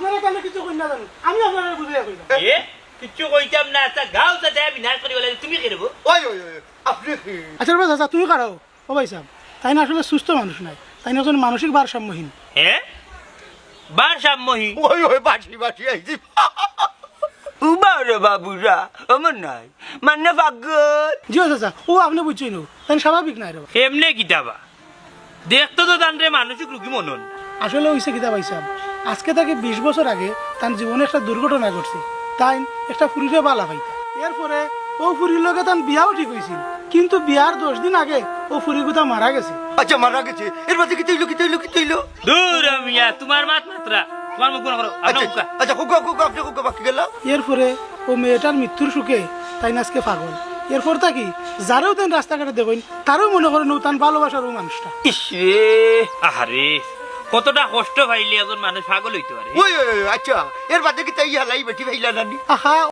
আপনারা কেন কিছু কই না জানো আমি আপনারা বুঝাইয়া কইলাম এ কিচ্ছু কইতাম না আচ্ছা গাও তা দেয়া বিনাশ করি বলে তুমি কি দেবো ওই ওই ওই আপনি কি আচ্ছা বাবা চাচা তুমি কারাও ও ভাই সাহেব তাই না আসলে সুস্থ মানুষ নাই তাই না একজন মানসিক ভারসাম্যহীন হ্যাঁ বার সাম্যহী ওই ওই বাসি বাসি আইছি উবারে বাবুরা আমার নাই মানে পাগল জি চাচা ও আপনি বুঝছই নো তাই স্বাভাবিক নাই রে এমনে কিতাবা দেখতো তো তানরে মানসিক রোগী মনন আসলে হইছে কিতা ভাই সাহেব আজকে থেকে 20 বছর আগে তার জীবনে একটা দুর্ঘটনা ঘটছে তাই একটা ফুরিরে বালা পাইতা এরপরে ও ফুরির লগে তার বিয়াও ঠিক হয়েছিল কিন্তু বিয়ার 10 দিন আগে ও ফুরি গুতা মারা গেছে আচ্ছা মারা গেছে এর মধ্যে কি তৈলো কি তৈলো কি তৈলো দূর মিয়া তোমার মাত মাত্রা তোমার মুখ করো আচ্ছা আপনার আচ্ছা হুকা হুকা আপনি হুকা বাকি গেল এরপরে ও মেয়েটার মৃত্যুর সুখে তাই আজকে পাগল এরপর থাকি যারাও তেন রাস্তাঘাটে দেখুন তারও মনে করেন ও তার ভালোবাসার ও মানুষটা ইসরে আহারে কতটা কষ্ট পাইলে একজন মানুষ পাগল হইতে পারে ওই ওই ওই, আচ্ছা এর মধ্যে কি তাই হালাই বেটি ভাইলা নানি আহা